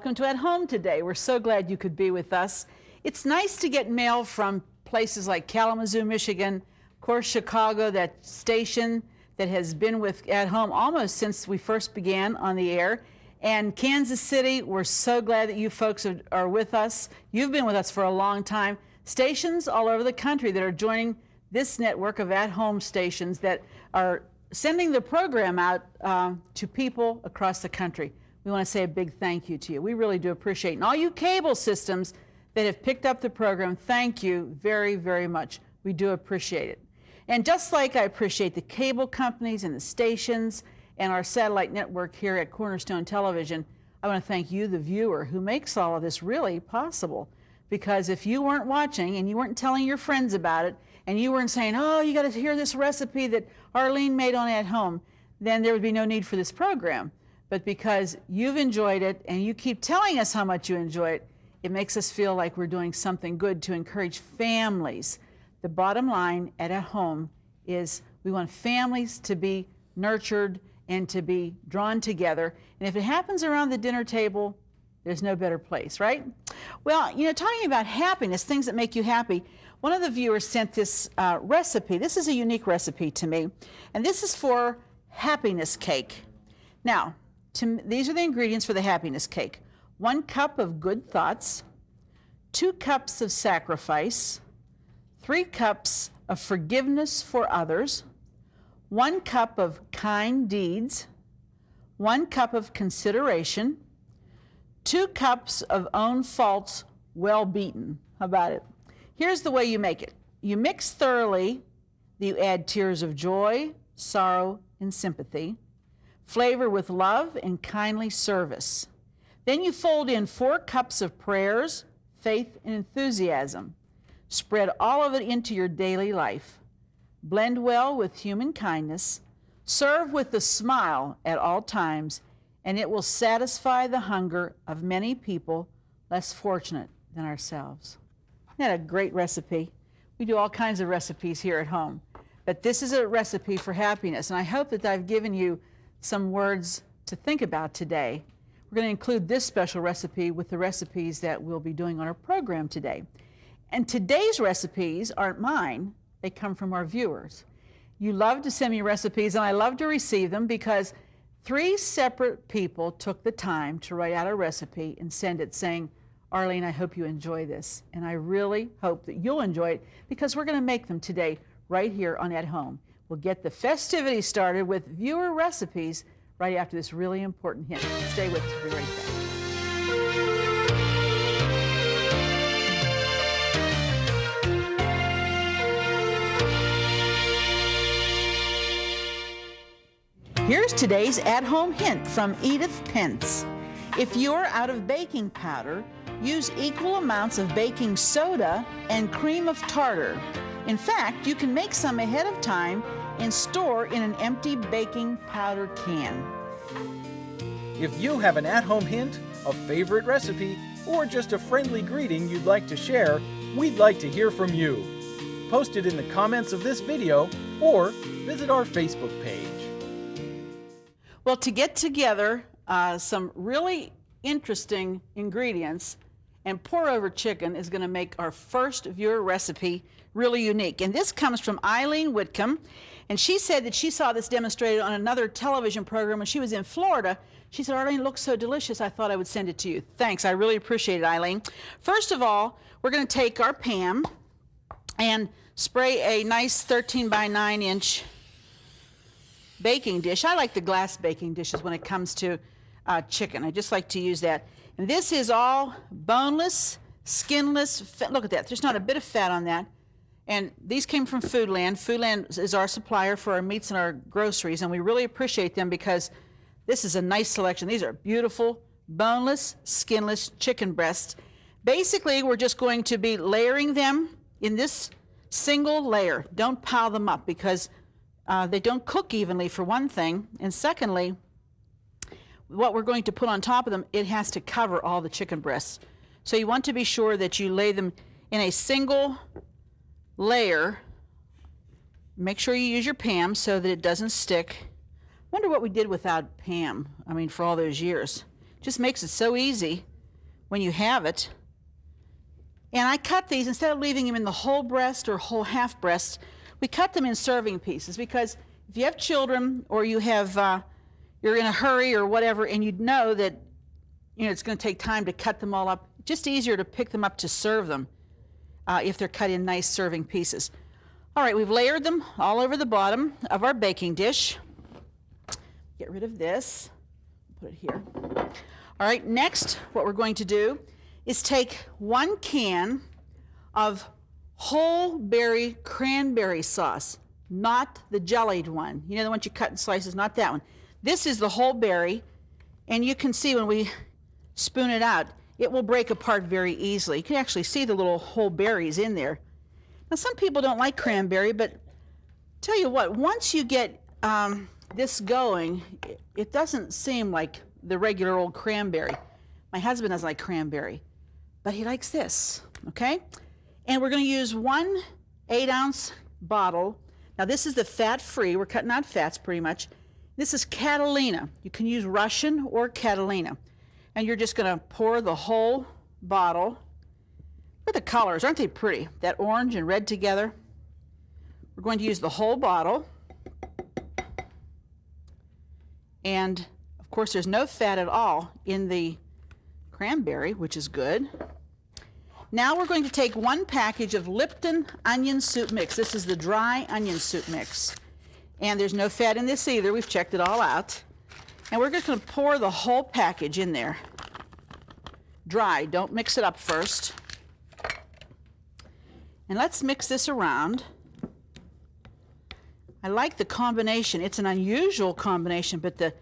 welcome to At Home today. We're so glad you could be with us. It's nice to get mail from places like Kalamazoo, Michigan, of course, Chicago, that station that has been with At Home almost since we first began on the air. And Kansas City, we're so glad that you folks are with us. You've been with us for a long time. Stations all over the country that are joining this network of At Home stations that are sending the program out to people across the country. We want to say a big thank you to you. We really do appreciate it. And all you cable systems that have picked up the program, thank you very, very much. We do appreciate it. And just like I appreciate the cable companies and the stations and our satellite network here at Cornerstone Television, I want to thank you, the viewer, who makes all of this really possible. Because if you weren't watching and you weren't telling your friends about it, and you weren't saying, oh, you got to hear this recipe that Arlene made on At Home, then there would be no need for this program. But because you've enjoyed it and you keep telling us how much you enjoy it, it makes us feel like we're doing something good to encourage families. The bottom line at Home is we want families to be nurtured and to be drawn together. And if it happens around the dinner table, there's no better place, right? Well, you know, talking about happiness, things that make you happy, one of the viewers sent this recipe. This is a unique recipe to me, and this is for happiness cake. Now, these are the ingredients for the happiness cake. 1 cup of good thoughts, 2 cups of sacrifice, 3 cups of forgiveness for others, 1 cup of kind deeds, 1 cup of consideration, 2 cups of own faults well beaten. How about it? Here's the way you make it. You mix thoroughly, you add tears of joy, sorrow, and sympathy. Flavor with love and kindly service. Then you fold in 4 cups of prayers, faith, and enthusiasm. Spread all of it into your daily life. Blend well with human kindness. Serve with a smile at all times, and it will satisfy the hunger of many people less fortunate than ourselves. Isn't that a great recipe? We do all kinds of recipes here at home, but this is a recipe for happiness, and I hope that I've given you some words to think about today. We're going to include this special recipe with the recipes that we'll be doing on our program today. And today's recipes aren't mine, they come from our viewers. You love to send me recipes, and I love to receive them because 3 separate people took the time to write out a recipe and send it saying, Arlene, I hope you enjoy this. And I really hope that you'll enjoy it because we're going to make them today right here on At Home. We'll get the festivities started with viewer recipes right after this really important hint. Stay with us. We'll be right back. Here's today's at-home hint from Edith Pence. If you're out of baking powder, use equal amounts of baking soda and cream of tartar. In fact, you can make some ahead of time and store in an empty baking powder can. If you have an at-home hint, a favorite recipe, or just a friendly greeting you'd like to share, we'd like to hear from you. Post it in the comments of this video or visit our Facebook page. Well, to get together some really interesting ingredients and pour over chicken is going to make our first viewer recipe really unique. And this comes from Arlene Whitcomb, and she said that she saw this demonstrated on another television program when she was in Florida. She said, Arlene, it looks so delicious, I thought I would send it to you. Thanks, I really appreciate it, Arlene. First of all, we're going to take our pan and spray a nice 13 by 9 inch baking dish. I like the glass baking dishes when it comes to chicken. I just like to use that. And this is all boneless, skinless. Look at that. There's not a bit of fat on that. And these came from Foodland. Foodland is our supplier for our meats and our groceries, and we really appreciate them because this is a nice selection. These are beautiful, boneless, skinless chicken breasts. Basically, we're just going to be layering them in this single layer. Don't pile them up because they don't cook evenly, for one thing. And secondly, what we're going to put on top of them, it has to cover all the chicken breasts. So you want to be sure that you lay them in a single layer. Make sure you use your Pam so that it doesn't stick. Wonder what we did without Pam, I mean, for all those years. Just makes it so easy when you have it. And I cut these, instead of leaving them in the whole breast or whole half breast, we cut them in serving pieces, because if you have children or you have, you're in a hurry or whatever, and you know that it's going to take time to cut them all up, just easier to pick them up to serve them if they're cut in nice serving pieces. All right, we've layered them all over the bottom of our baking dish. Get rid of this, put it here. All right, next what we're going to do is take 1 can of whole berry cranberry sauce, not the jellied one. You know, the ones you cut in slices, not that one. This is the whole berry, and you can see when we spoon it out, it will break apart very easily. You can actually see the little whole berries in there. Now, some people don't like cranberry, but tell you what, once you get this going, it doesn't seem like the regular old cranberry. My husband doesn't like cranberry, but he likes this, okay? And we're going to use 1 8-ounce bottle. Now, this is the fat-free. We're cutting out fats pretty much. This is Catalina. You can use Russian or Catalina. And you're just going to pour the whole bottle. Look at the colors. Aren't they pretty? That orange and red together. We're going to use the whole bottle. And, of course, there's no fat at all in the cranberry, which is good. Now we're going to take 1 package of Lipton onion soup mix. This is the dry onion soup mix. And there's no fat in this either. We've checked it all out. And we're just going to pour the whole package in there. Dry. Don't mix it up first. And let's mix this around. I like the combination. It's an unusual combination, but the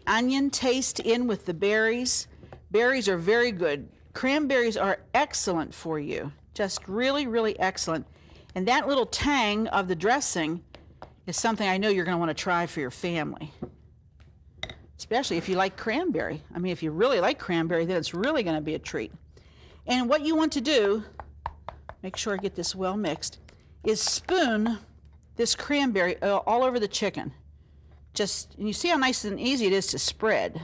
onion taste in with the berries. Berries are very good. Cranberries are excellent for you. Just really, really excellent. And that little tang of the dressing is something I know you're going to want to try for your family. Especially if you like cranberry. I mean, if you really like cranberry, then it's really going to be a treat. And what you want to do, make sure I get this well mixed, is spoon this cranberry all over the chicken. And you see how nice and easy it is to spread.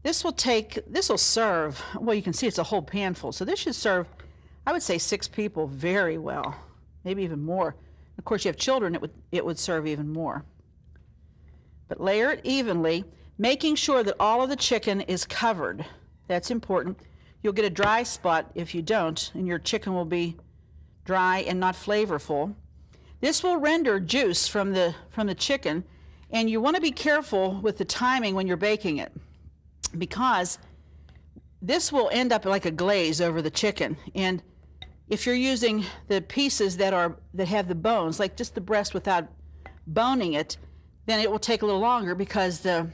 This will serve, well, you can see it's a whole pan full. So this should serve, I would say, 6 people very well, maybe even more. Of course, you have children, it would serve even more. But layer it evenly, making sure that all of the chicken is covered. That's important. You'll get a dry spot if you don't, and your chicken will be dry and not flavorful. This will render juice from the chicken, and you want to be careful with the timing when you're baking it, because this will end up like a glaze over the chicken. And if you're using the pieces that have the bones, like just the breast without boning it, then it will take a little longer, because the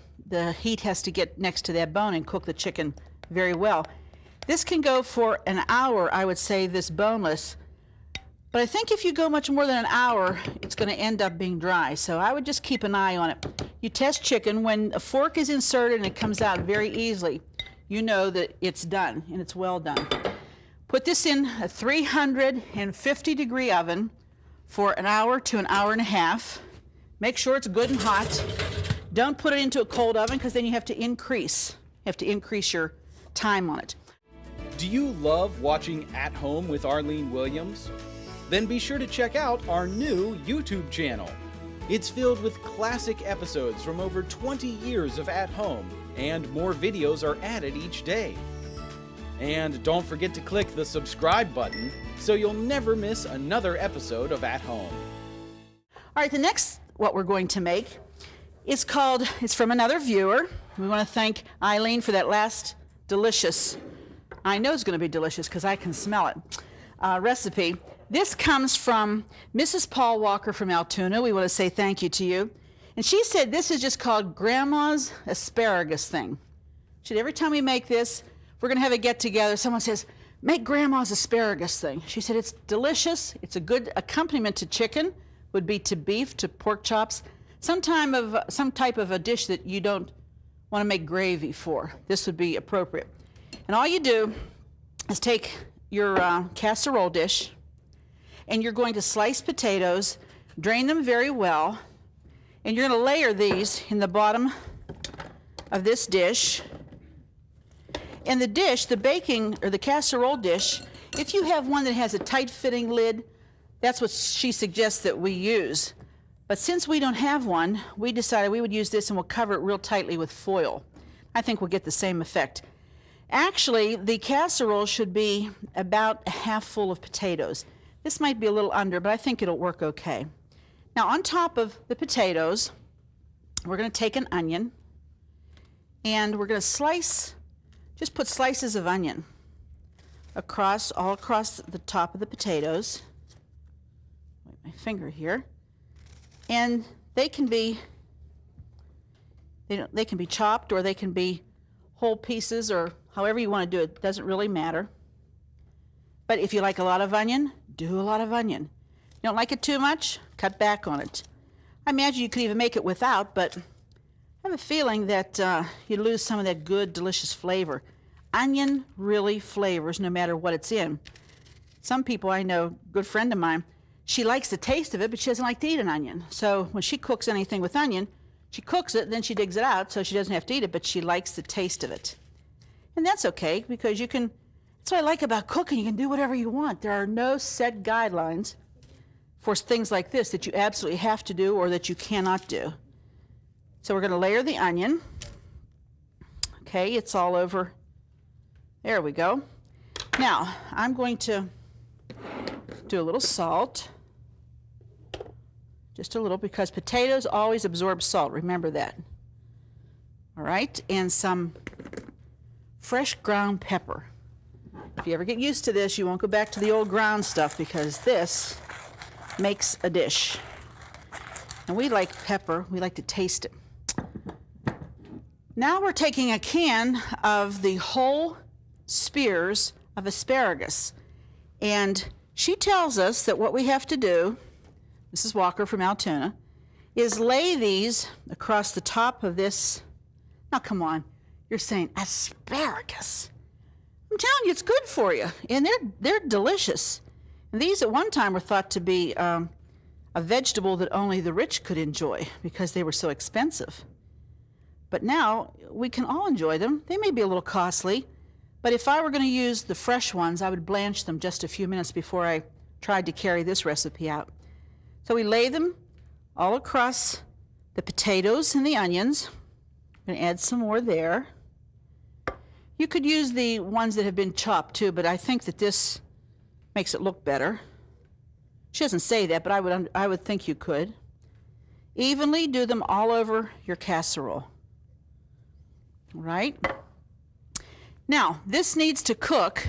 heat has to get next to that bone and cook the chicken very well. This can go for an hour, I would say, this boneless. But I think if you go much more than an hour, it's going to end up being dry. So I would just keep an eye on it. You test chicken. When a fork is inserted and it comes out very easily, you know that it's done and it's well done. Put this in a 350-degree oven for an hour to an hour and a half. Make sure it's good and hot. Don't put it into a cold oven, because then you have to increase your time on it. Do you love watching At Home with Arlene Williams? Then be sure to check out our new YouTube channel. It's filled with classic episodes from over 20 years of At Home, and more videos are added each day. And don't forget to click the subscribe button so you'll never miss another episode of At Home. All right, the next what we're going to make is it's from another viewer. We want to thank Arlene for that last delicious, I know it's going to be delicious because I can smell it, recipe. This comes from Mrs. Paul Walker from Altoona. We want to say thank you to you. And she said this is just called Grandma's Asparagus Thing. She said every time we make this, we're going to have a get-together, someone says, make Grandma's Asparagus Thing. She said it's delicious. It's a good accompaniment to chicken, would be to beef, to pork chops, some type of a dish that you don't want to make gravy for. This would be appropriate. And all you do is take your casserole dish, and you're going to slice potatoes, drain them very well, and you're going to layer these in the bottom of this dish. And the dish, the baking or the casserole dish, if you have one that has a tight-fitting lid, that's what she suggests that we use. But since we don't have one, we decided we would use this and we'll cover it real tightly with foil. I think we'll get the same effect. Actually, the casserole should be about a half full of potatoes. This might be a little under, but I think it'll work okay. Now, on top of the potatoes, we're going to take an onion, and we're going to slice, just put slices of onion all across the top of the potatoes. Wait, my finger here. And they can be chopped, or they can be whole pieces, or however you want to do it. Doesn't really matter. But if you like a lot of onion, do a lot of onion. You don't like it too much, cut back on it. I imagine you could even make it without, but I have a feeling that you lose some of that good, delicious flavor. Onion really flavors no matter what it's in. Some people I know, a good friend of mine, she likes the taste of it, but she doesn't like to eat an onion. So when she cooks anything with onion, she cooks it, then she digs it out, so she doesn't have to eat it, but she likes the taste of it. And that's okay, because you can, that's what I like about cooking, you can do whatever you want. There are no set guidelines for things like this that you absolutely have to do or that you cannot do. So we're going to layer the onion. Okay, it's all over. There we go. Now, I'm going to do a little salt. Just a little, because potatoes always absorb salt. Remember that. All right, and some fresh ground pepper. If you ever get used to this, you won't go back to the old ground stuff, because this makes a dish. And we like pepper. We like to taste it. Now we're taking a can of the whole spears of asparagus. And she tells us that what we have to do, Mrs. Walker from Altoona, is lay these across the top of this. Now, come on. You're saying asparagus. I'm telling you, it's good for you. And they're delicious. And these at one time were thought to be a vegetable that only the rich could enjoy because they were so expensive. But now we can all enjoy them. They may be a little costly, but if I were going to use the fresh ones, I would blanch them just a few minutes before I tried to carry this recipe out. So we lay them all across the potatoes and the onions. I'm going to add some more there. You could use the ones that have been chopped too, but I think that this makes it look better. She doesn't say that, but I would think you could. Evenly do them all over your casserole. Right? Now, this needs to cook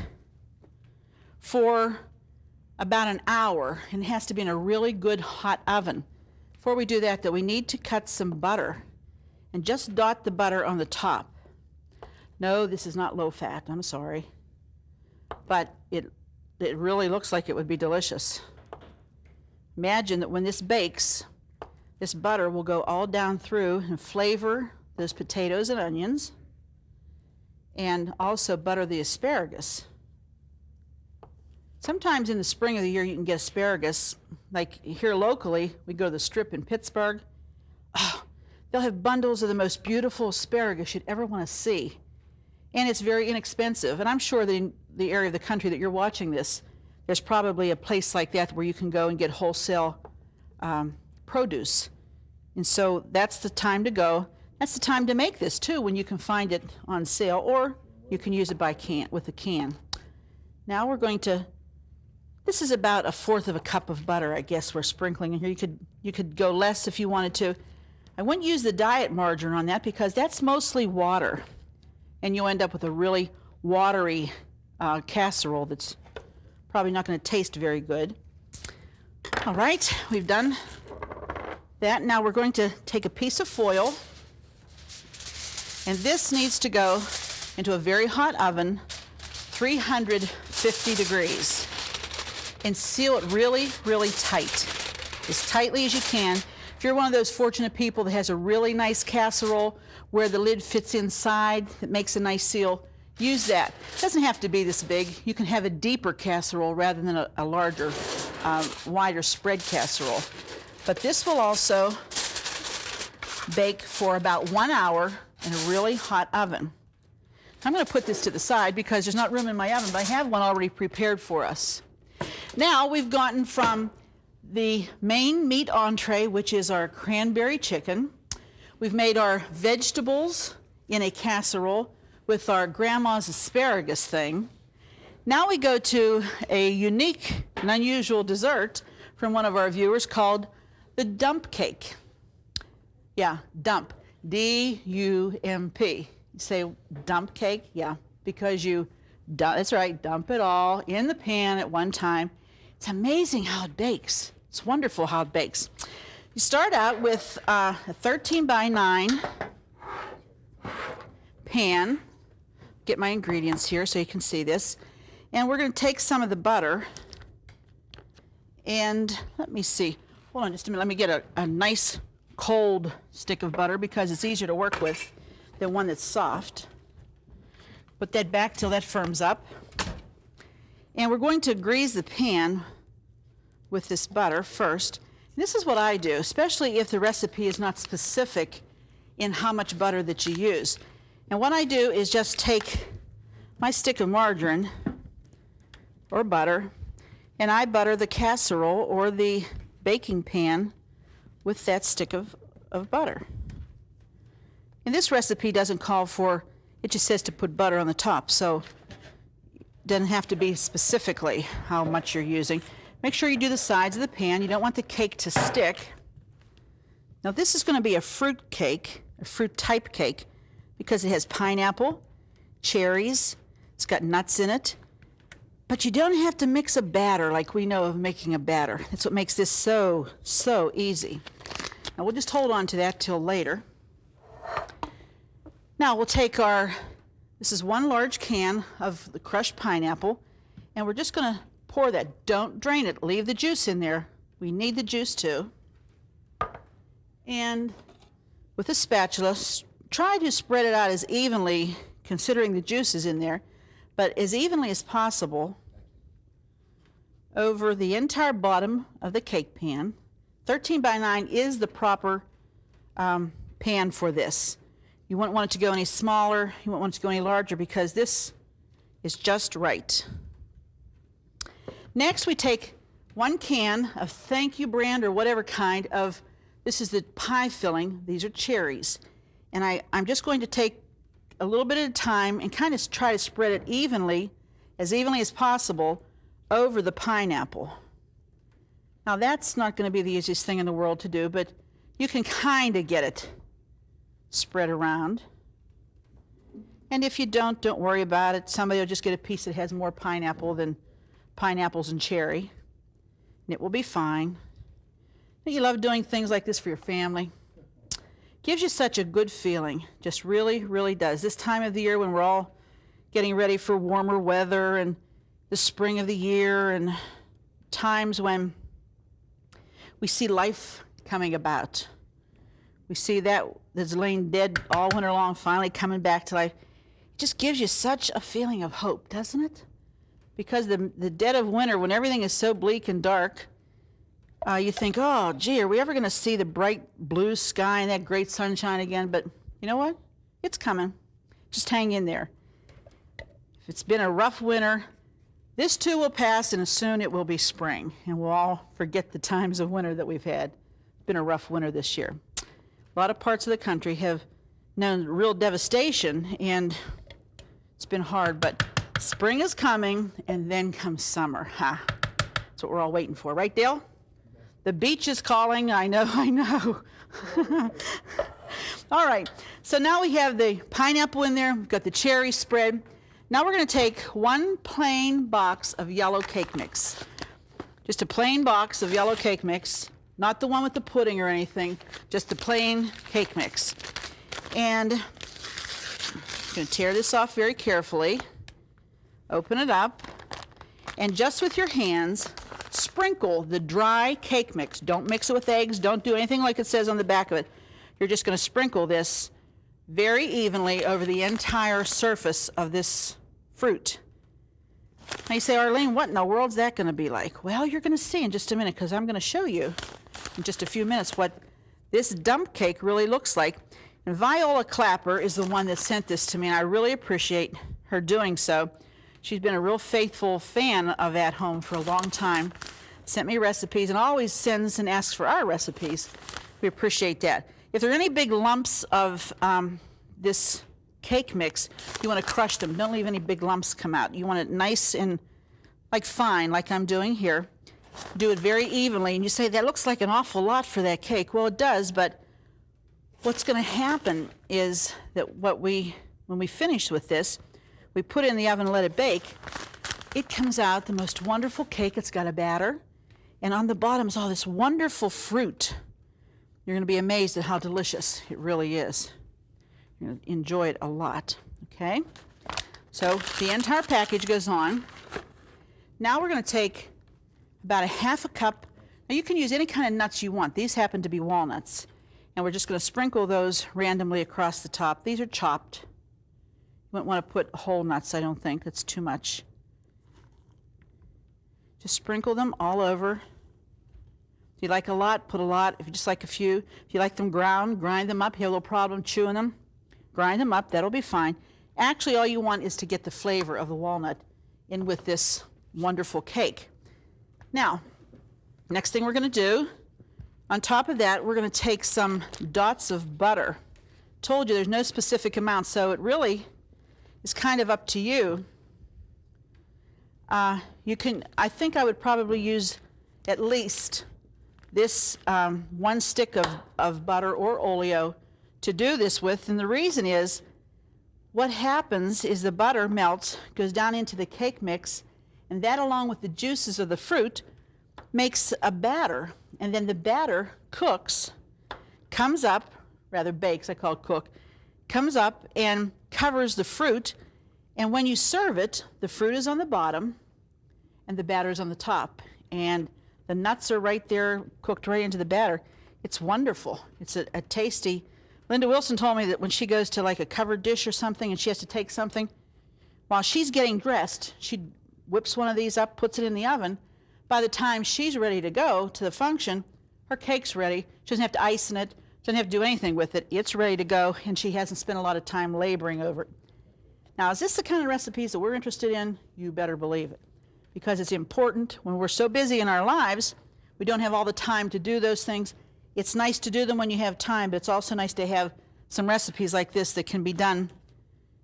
for about an hour, and it has to be in a really good hot oven. Before we do that, though, we need to cut some butter and just dot the butter on the top. No, this is not low fat, I'm sorry. But it really looks like it would be delicious. Imagine that when this bakes, this butter will go all down through and flavor those potatoes and onions, and also butter the asparagus. Sometimes in the spring of the year you can get asparagus. Like here locally, we go to the Strip in Pittsburgh. Oh, they'll have bundles of the most beautiful asparagus you'd ever want to see. And it's very inexpensive. And I'm sure that in the area of the country that you're watching this, there's probably a place like that where you can go and get wholesale produce. And so that's the time to go. That's the time to make this too, when you can find it on sale, or you can use it with a can. Now we're going to, this is about 1/4 cup of butter, I guess we're sprinkling in here. You could go less if you wanted to. I wouldn't use the diet margarine on that because that's mostly water. And you'll end up with a really watery casserole that's probably not going to taste very good. All right, we've done that. Now we're going to take a piece of foil, and this needs to go into a very hot oven, 350 degrees, and seal it really, really tight, as tightly as you can. If you're one of those fortunate people that has a really nice casserole where the lid fits inside, that makes a nice seal, use that. It doesn't have to be this big. You can have a deeper casserole rather than a larger, wider spread casserole. But this will also bake for about 1 hour in a really hot oven. I'm going to put this to the side because there's not room in my oven, but I have one already prepared for us. Now we've gotten from the main meat entree, which is our cranberry chicken. We've made our vegetables in a casserole with our grandma's asparagus thing. Now we go to a unique and unusual dessert from one of our viewers called the dump cake. Yeah, dump, D-U-M-P. You say dump cake? Yeah, because that's right, dump it all in the pan at one time. It's amazing how it bakes. It's wonderful how it bakes. You start out with a 13 by 9 pan. Get my ingredients here so you can see this. And we're going to take some of the butter and let me see. Hold on just a minute. Let me get a nice cold stick of butter because it's easier to work with than one that's soft. Put that back till that firms up. And we're going to grease the pan with this butter first. And this is what I do, especially if the recipe is not specific in how much butter that you use. And what I do is just take my stick of margarine or butter, and I butter the casserole or the baking pan with that stick of butter. And this recipe doesn't call for, it just says to put butter on the top, so it doesn't have to be specifically how much you're using. Make sure you do the sides of the pan. You don't want the cake to stick. Now this is going to be a fruit cake, a fruit type cake, because it has pineapple, cherries, it's got nuts in it. But you don't have to mix a batter like we know of making a batter. That's what makes this so easy. Now we'll just hold on to that till later. Now we'll take this is one large can of the crushed pineapple, and we're just going to pour that. Don't drain it. Leave the juice in there. We need the juice too. And with a spatula, try to spread it out as evenly, considering the juice is in there, but as evenly as possible over the entire bottom of the cake pan. 13 by 9 is the proper pan for this. You wouldn't want it to go any smaller, you wouldn't want it to go any larger because this is just right. Next we take 1 can of Thank You brand or whatever kind of, this is the pie filling, these are cherries. And I'm just going to take a little bit at a time and kind of try to spread it evenly as possible over the pineapple. Now that's not going to be the easiest thing in the world to do, but you can kind of get it spread around. And if you don't worry about it. Somebody will just get a piece that has more pineapple than pineapples and cherry, and it will be fine. Don't you love doing things like this for your family? Gives you such a good feeling, just really does. This time of the year when we're all getting ready for warmer weather and the spring of the year and times when we see life coming about. We see that that's laying dead all winter long finally coming back to life. It just gives you such a feeling of hope, doesn't it? Because the dead of winter, when everything is so bleak and dark, you think, oh, gee, are we ever going to see the bright blue sky and that great sunshine again? But you know what? It's coming. Just hang in there. If it's been a rough winter, this too will pass, and soon it will be spring, and we'll all forget the times of winter that we've had. It's been a rough winter this year. A lot of parts of the country have known real devastation, and it's been hard, but spring is coming, and then comes summer. Ha! That's what we're all waiting for. Right, Dale? The beach is calling. I know. All right. So now we have the pineapple in there. We've got the cherry spread. Now we're going to take 1 plain box of yellow cake mix. Just a plain box of yellow cake mix. Not the one with the pudding or anything. Just the plain cake mix. And I'm going to tear this off very carefully. Open it up. And just with your hands, sprinkle the dry cake mix. Don't mix it with eggs. Don't do anything like it says on the back of it. You're just going to sprinkle this very evenly over the entire surface of this fruit. Now you say, Arlene, what in the world's that going to be like? Well, you're going to see in just a minute, because I'm going to show you in just a few minutes what this dump cake really looks like. And Viola Clapper is the one that sent this to me, and I really appreciate her doing so. She's been a real faithful fan of At Home for a long time. Sent me recipes and always sends and asks for our recipes. We appreciate that. If there are any big lumps of this cake mix, you want to crush them. Don't leave any big lumps come out. You want it nice and like fine, like I'm doing here. Do it very evenly. And you say, that looks like an awful lot for that cake. Well, it does, but what's going to happen is that when we finish with this, we put it in the oven and let it bake. It comes out the most wonderful cake. It's got a batter, and on the bottom is all this wonderful fruit. You're going to be amazed at how delicious it really is. You're going to enjoy it a lot, okay? So the entire package goes on. Now we're going to take about a half a cup. Now you can use any kind of nuts you want. These happen to be walnuts. And we're just going to sprinkle those randomly across the top. These are chopped. You wouldn't want to put whole nuts, I don't think. That's too much. Just sprinkle them all over. If you like a lot, put a lot. If you just like a few, if you like them ground, grind them up. You have a little problem chewing them, grind them up. That'll be fine. Actually, all you want is to get the flavor of the walnut in with this wonderful cake. Now, next thing we're going to do, on top of that, we're going to take some dots of butter. Told you there's no specific amount, so it really is kind of up to you. I think I would probably use at least this one stick of butter or oleo to do this with, and the reason is what happens is the butter melts, goes down into the cake mix, and that along with the juices of the fruit makes a batter, and then the batter cooks, comes up, rather bakes, I call it cook, comes up and covers the fruit, and when you serve it, the fruit is on the bottom and the batter is on the top, and the nuts are right there, cooked right into the batter. It's wonderful. It's a tasty. Linda Wilson told me that when she goes to like a covered dish or something and she has to take something, while she's getting dressed, she whips one of these up, puts it in the oven. By the time she's ready to go to the function, her cake's ready. She doesn't have to ice in it, doesn't have to do anything with it. It's ready to go, and she hasn't spent a lot of time laboring over it. Now, is this the kind of recipes that we're interested in? You better believe it, because it's important. When we're so busy in our lives, we don't have all the time to do those things. It's nice to do them when you have time, but it's also nice to have some recipes like this that can be done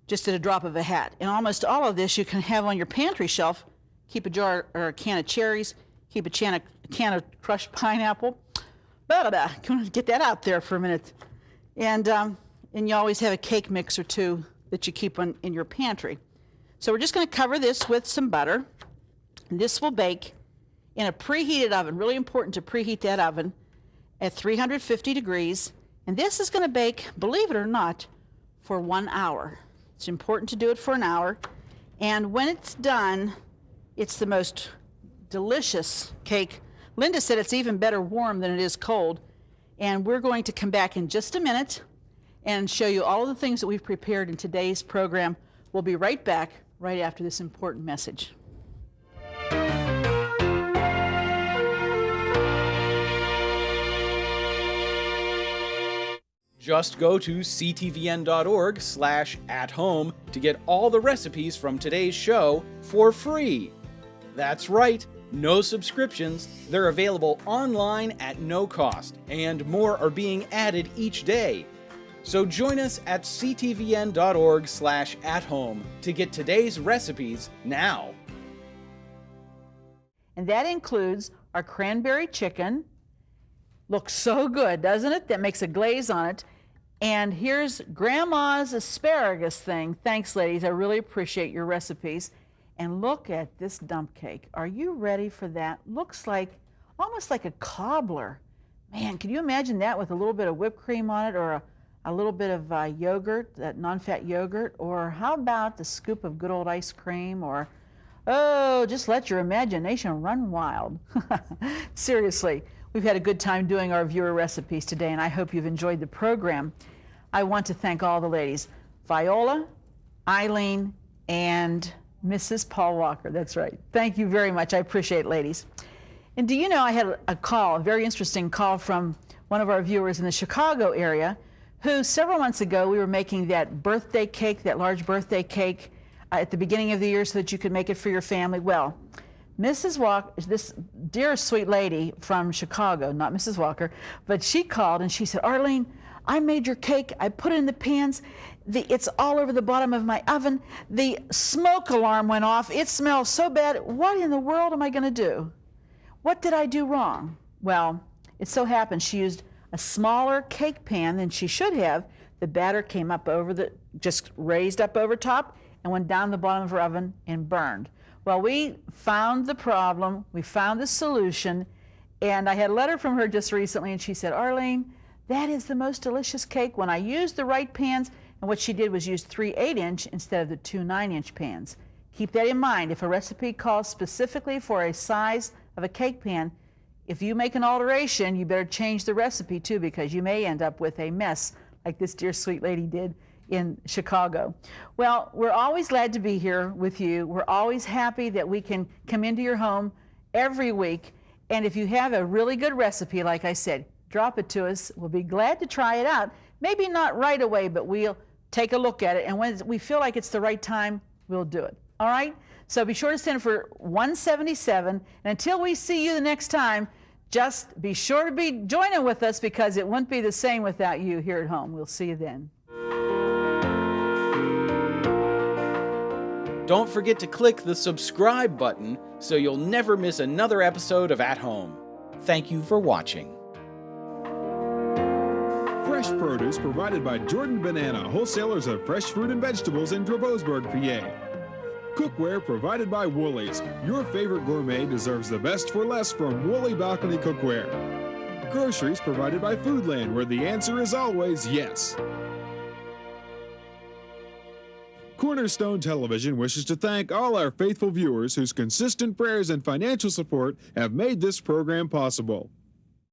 just at a drop of a hat. And almost all of this you can have on your pantry shelf. Keep a jar or a can of cherries, keep a can of crushed pineapple. Can we get that out there for a minute? And you always have a cake mix or two that you keep in your pantry. So we're just going to cover this with some butter. And this will bake in a preheated oven. Really important to preheat that oven at 350 degrees. And this is going to bake, believe it or not, for 1 hour. It's important to do it for an hour. And when it's done, it's the most delicious cake. Linda said it's even better warm than it is cold. And we're going to come back in just a minute and show you all of the things that we've prepared in today's program. We'll be right back right after this important message. Just go to ctvn.org/athome to get all the recipes from today's show for free. That's right, no subscriptions. They're available online at no cost, and more are being added each day. So join us at ctvn.org/athome to get today's recipes now. And that includes our cranberry chicken. Looks so good, doesn't it? That makes a glaze on it. And here's Grandma's asparagus thing. Thanks, ladies. I really appreciate your recipes. And look at this dump cake. Are you ready for that? Looks like, almost like a cobbler. Man, can you imagine that with a little bit of whipped cream on it, or a little bit of yogurt, that non-fat yogurt? Or how about the scoop of good old ice cream? Or, oh, just let your imagination run wild. Seriously. We've had a good time doing our viewer recipes today, and I hope you've enjoyed the program. I want to thank all the ladies, Viola, Arlene, and Mrs. Paul Walker. That's right. Thank you very much. I appreciate it, ladies. And do you know, I had a call, a very interesting call from one of our viewers in the Chicago area who several months ago we were making that birthday cake, that large birthday cake at the beginning of the year so that you could make it for your family. Well, Mrs. Walker, this dear sweet lady from Chicago, not Mrs. Walker, but she called and she said, Arlene, I made your cake, I put it in the pans, it's all over the bottom of my oven, the smoke alarm went off, it smells so bad, what in the world am I going to do? What did I do wrong? Well, it so happened she used a smaller cake pan than she should have. The batter came up over just raised up over top and went down the bottom of her oven and burned. Well, we found the problem, we found the solution, and I had a letter from her just recently, and she said, Arlene, that is the most delicious cake when I used the right pans. And what she did was use 3 8-inch instead of the 2 9-inch pans. Keep that in mind. If a recipe calls specifically for a size of a cake pan, if you make an alteration, you better change the recipe too, because you may end up with a mess like this dear sweet lady did in Chicago. Well, we're always glad to be here with you. We're always happy that we can come into your home every week. And if you have a really good recipe, like I said, drop it to us. We'll be glad to try it out. Maybe not right away, but we'll take a look at it. And when we feel like it's the right time, we'll do it. All right? So be sure to send for 177. And until we see you the next time, just be sure to be joining with us, because it wouldn't be the same without you here at home. We'll see you then. Don't forget to click the subscribe button so you'll never miss another episode of At Home. Thank you for watching. Fresh produce provided by Jordan Banana, wholesalers of fresh fruit and vegetables in Dravosburg, PA. Cookware provided by Woolies. Your favorite gourmet deserves the best for less from Woolly Balcony Cookware. Groceries provided by Foodland, where the answer is always yes. Cornerstone Television wishes to thank all our faithful viewers whose consistent prayers and financial support have made this program possible.